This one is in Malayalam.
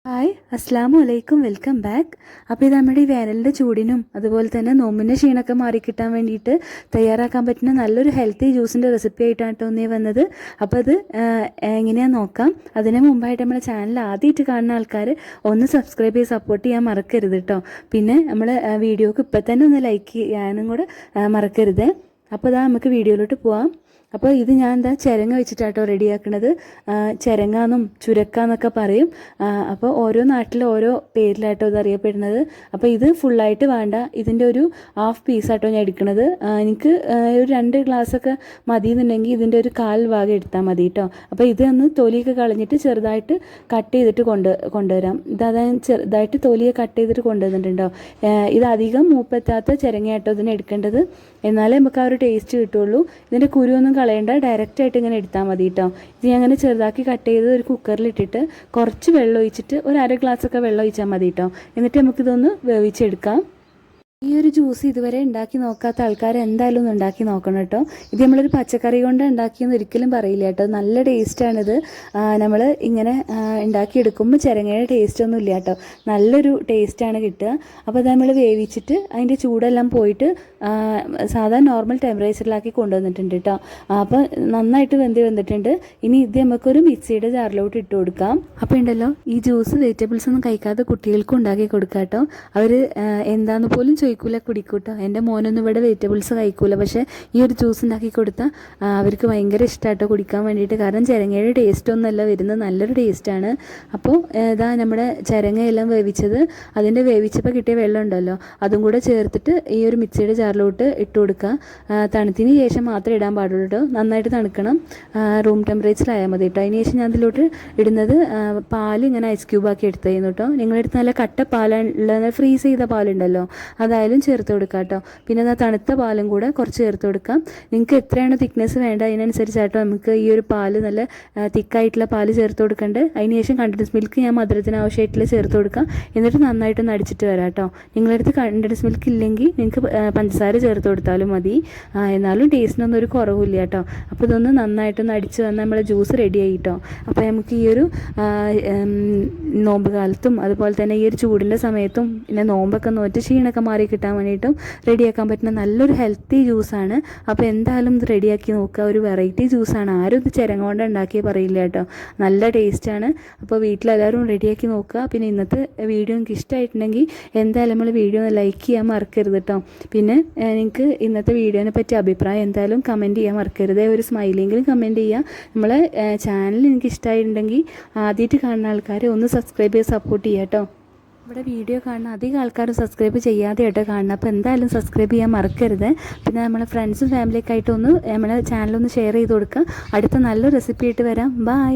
ഹായ് അസ്സാം വലൈക്കും വെൽക്കം ബാക്ക്. അപ്പോൾ ഇത് നമ്മുടെ ഈ വേനലിൻ്റെ ചൂടിനും അതുപോലെ തന്നെ നോമ്പിൻ്റെ ക്ഷീണമൊക്കെ മാറിക്കിട്ടാൻ വേണ്ടിയിട്ട് തയ്യാറാക്കാൻ പറ്റുന്ന നല്ലൊരു ഹെൽത്തി ജ്യൂസിൻ്റെ റെസിപ്പി ആയിട്ടാണ് തോന്നിയേ വന്നത്. അപ്പോൾ അത് എങ്ങനെയാണെന്ന് നോക്കാം. അതിന് മുമ്പായിട്ട് നമ്മുടെ ചാനൽ ആദ്യമായിട്ട് കാണുന്ന ആൾക്കാർ ഒന്ന് സബ്സ്ക്രൈബ് ചെയ്ത് സപ്പോർട്ട് ചെയ്യാൻ മറക്കരുത് കേട്ടോ. പിന്നെ നമ്മൾ വീഡിയോക്ക് ഇപ്പം തന്നെ ഒന്ന് ലൈക്ക് ചെയ്യാനും കൂടെ മറക്കരുത്. അപ്പോൾ ഇതാ നമുക്ക് വീഡിയോയിലോട്ട് പോവാം. അപ്പോൾ ഇത് ഞാൻ ചിരങ്ങ വെച്ചിട്ടാട്ടോ റെഡിയാക്കുന്നത്. ചിരങ്ങാന്നും ചുരക്കാന്നൊക്കെ പറയും. അപ്പോൾ ഓരോ നാട്ടിൽ ഓരോ പേരിലാട്ടോ ഇത് അറിയപ്പെടുന്നത്. അപ്പോൾ ഇത് ഫുള്ളായിട്ട് വേണ്ട, ഇതിൻ്റെ ഒരു ഹാഫ് പീസാട്ടോ ഞാൻ എടുക്കുന്നത്. എനിക്ക് ഒരു 2 ഗ്ലാസ്സൊക്കെ മതി എന്നുണ്ടെങ്കിൽ ഇതിൻ്റെ ഒരു 1/4 ഭാഗം എടുത്താൽ മതി കേട്ടോ. അപ്പോൾ ഇതൊന്ന് തൊലിയൊക്കെ കളഞ്ഞിട്ട് ചെറുതായിട്ട് കട്ട് ചെയ്തിട്ട് കൊണ്ടുവരാം. ഇതതായത് ചെറുതായിട്ട് തൊലിയെ കട്ട് ചെയ്തിട്ട് കൊണ്ടുവന്നിട്ടുണ്ടോ. ഇത് അധികം മൂപ്പെത്താത്ത ചിരങ്ങയാട്ടോ ഇതിന് എടുക്കേണ്ടത്, എന്നാലേ നമുക്ക് ആ ഒരു ടേസ്റ്റ് കിട്ടുള്ളൂ. ഇതിൻ്റെ കുരുവൊന്നും കളയേണ്ട, ഡയറക്റ്റായിട്ട് ഇങ്ങനെ എടുത്താൽ മതി കേട്ടോ. ഇത് ഞാൻ അങ്ങനെ ചെറുതാക്കി കട്ട് ചെയ്ത് ഒരു കുക്കറിലിട്ടിട്ട് കുറച്ച് വെള്ളം ഒഴിച്ചിട്ട് ഒരു 1/2 ഗ്ലാസ്സൊക്കെ വെള്ളം ഒഴിച്ചാൽ മതി കേട്ടോ. എന്നിട്ട് നമുക്കിതൊന്ന് വേവിച്ചെടുക്കാം. ഈ ഒരു ജ്യൂസ് ഇതുവരെ ഉണ്ടാക്കി നോക്കാത്ത ആൾക്കാർ എന്തായാലും ഒന്ന് ഉണ്ടാക്കി നോക്കണം കേട്ടോ. ഇത് നമ്മളൊരു പച്ചക്കറി കൊണ്ട് ഉണ്ടാക്കിയെന്ന് ഒരിക്കലും പറയില്ല കേട്ടോ. നല്ല ടേസ്റ്റാണിത്. നമ്മൾ ഇങ്ങനെ ഉണ്ടാക്കിയെടുക്കുമ്പോൾ ചിരങ്ങയുടെ ടേസ്റ്റ് ഒന്നും ഇല്ല കേട്ടോ, നല്ലൊരു ടേസ്റ്റാണ് കിട്ടുക. അപ്പോൾ അത് നമ്മൾ വേവിച്ചിട്ട് അതിൻ്റെ ചൂടെല്ലാം പോയിട്ട് സാധാരണ നോർമൽ ടെമ്പറേച്ചറിലാക്കി കൊണ്ടുവന്നിട്ടുണ്ട് കേട്ടോ. അപ്പോൾ നന്നായിട്ട് വെന്തിട്ടുണ്ട്. ഇനി ഇത് നമുക്കൊരു മിക്സിയുടെ ജാറിലോട്ട് ഇട്ട് കൊടുക്കാം. അപ്പോൾ ഉണ്ടല്ലോ, ഈ ജ്യൂസ് വെജിറ്റബിൾസ് ഒന്നും കഴിക്കാത്ത കുട്ടികൾക്കും ഉണ്ടാക്കി കൊടുക്കാം കേട്ടോ. അവർ എന്താന്ന് പോലും കഴിക്കൂല, കുടിക്കൂട്ടോ. എൻ്റെ മോനൊന്നും ഇവിടെ വെജിറ്റബിൾസ് കഴിക്കൂല, പക്ഷേ ഈ ഒരു ജ്യൂസ് ഉണ്ടാക്കി കൊടുത്താൽ അവർക്ക് ഭയങ്കര ഇഷ്ടമായിട്ടോ കുടിക്കാൻ വേണ്ടിയിട്ട്. കാരണം ചിരങ്ങയുടെ ടേസ്റ്റൊന്നുമല്ല വരുന്നത്, നല്ലൊരു ടേസ്റ്റാണ്. അപ്പോൾ ഇതാ നമ്മുടെ ചിരങ്ങയെല്ലാം വേവിച്ചത്, അതിൻ്റെ വേവിച്ചപ്പോൾ കിട്ടിയ വെള്ളം ഉണ്ടല്ലോ അതും കൂടെ ചേർത്തിട്ട് ഈ ഒരു മിക്സിയുടെ ജാറിലോട്ട് ഇട്ട് കൊടുക്കുക. തണുത്തിന് ശേഷം മാത്രമേ ഇടാൻ പാടുള്ളൂ കേട്ടോ. നന്നായിട്ട് തണുക്കണം, റൂം ടെമ്പറേച്ചറിലായാൽ മതി കേട്ടോ. അതിന് ശേഷം ഞാൻ അതിലോട്ട് ഇടുന്നത് പാൽ ഇങ്ങനെ ഐസ് ക്യൂബാക്കി എടുത്തായിരുന്നു കേട്ടോ. നിങ്ങളെടുത്ത് നല്ല കട്ട പാലുള്ള ഫ്രീസ് ചെയ്ത പാലുണ്ടല്ലോ അതായാലും ചേർത്ത് കൊടുക്കാം കേട്ടോ. പിന്നെ അത് തണുത്ത പാലും കൂടെ കുറച്ച് ചേർത്ത് കൊടുക്കാം. നിങ്ങൾക്ക് എത്രയാണ് തിക്നെസ് വേണ്ട അതിനനുസരിച്ചാട്ടോ നമുക്ക് ഈ ഒരു പാല് നല്ല തിക്കായിട്ടുള്ള പാല് ചേർത്ത് കൊടുക്കേണ്ടത്. അതിന് ശേഷം കണ്ടൻസ് മിൽക്ക് ഞാൻ മധുരത്തിന് ആവശ്യമായിട്ടുള്ള ചേർത്ത് കൊടുക്കാം. എന്നിട്ട് നന്നായിട്ടൊന്ന് അടിച്ചിട്ട് വരാം കേട്ടോ. നിങ്ങളടുത്ത് കണ്ടൻസ് മിൽക്ക് ഇല്ലെങ്കിൽ നിങ്ങൾക്ക് പഞ്ചസാര ചേർത്ത് കൊടുത്താലും മതി, എന്നാലും ടേസ്റ്റിനൊന്നും ഒരു കുറവില്ല കേട്ടോ. അപ്പോൾ ഇതൊന്ന് നന്നായിട്ടൊന്ന് അടിച്ച് വന്നാൽ നമ്മളെ ജ്യൂസ് റെഡി ആയി കേട്ടോ. അപ്പോൾ നമുക്ക് ഈ ഒരു നോമ്പ് കാലത്തും അതുപോലെ തന്നെ ഈ ഒരു ചൂടിൻ്റെ സമയത്തും പിന്നെ നോമ്പൊക്കെ നോറ്റ് ക്ഷീണമൊക്കെ മാറി കിട്ടാൻ വേണ്ടിയിട്ടും റെഡിയാക്കാൻ പറ്റുന്ന നല്ലൊരു ഹെൽത്തി ജ്യൂസാണ്. അപ്പോൾ എന്തായാലും ഇത് റെഡിയാക്കി നോക്കുക. ഒരു വെറൈറ്റി ജ്യൂസാണ്, ആരും ഇത് ചിരങ്ങ കൊണ്ട് ഉണ്ടാക്കിയേ പറയില്ല കേട്ടോ. നല്ല ടേസ്റ്റാണ്. അപ്പോൾ വീട്ടിലെല്ലാവരും റെഡിയാക്കി നോക്കുക. പിന്നെ ഇന്നത്തെ വീഡിയോ നിങ്ങൾക്ക് ഇഷ്ടമായിട്ടുണ്ടെങ്കിൽ എന്തായാലും നമ്മൾ വീഡിയോ ഒന്ന് ലൈക്ക് ചെയ്യാൻ മറക്കരുത് കേട്ടോ. പിന്നെ നിങ്ങൾക്ക് ഇന്നത്തെ വീഡിയോനെ പറ്റി അഭിപ്രായം എന്തായാലും കമൻറ്റ് ചെയ്യാൻ മറക്കരുത്. ഒരു സ്മൈലിയെങ്കിലും കമൻറ്റ് ചെയ്യുക. നമ്മളെ ചാനൽ എനിക്ക് ഇഷ്ടമായിട്ടുണ്ടെങ്കിൽ ആദ്യമായിട്ട് കാണുന്ന ആൾക്കാരെ ഒന്ന് സബ്സ്ക്രൈബ് ചെയ്ത് സപ്പോർട്ട് ചെയ്യുക കേട്ടോ. ഇവിടെ വീഡിയോ കാണുന്ന അധികം ആൾക്കാരും സബ്സ്ക്രൈബ് ചെയ്യാതെ ആയിട്ട് കാണണം. അപ്പോൾ എന്തായാലും സബ്സ്ക്രൈബ് ചെയ്യാൻ മറക്കരുത്. പിന്നെ നമ്മളെ ഫ്രണ്ട്സും ഫാമിലിയൊക്കെ ആയിട്ട് ഒന്ന് നമ്മളെ ചാനലൊന്ന് ഷെയർ ചെയ്ത് കൊടുക്കുക. അടുത്ത നല്ല റെസിപ്പി ആയിട്ട് വരാം. ബൈ.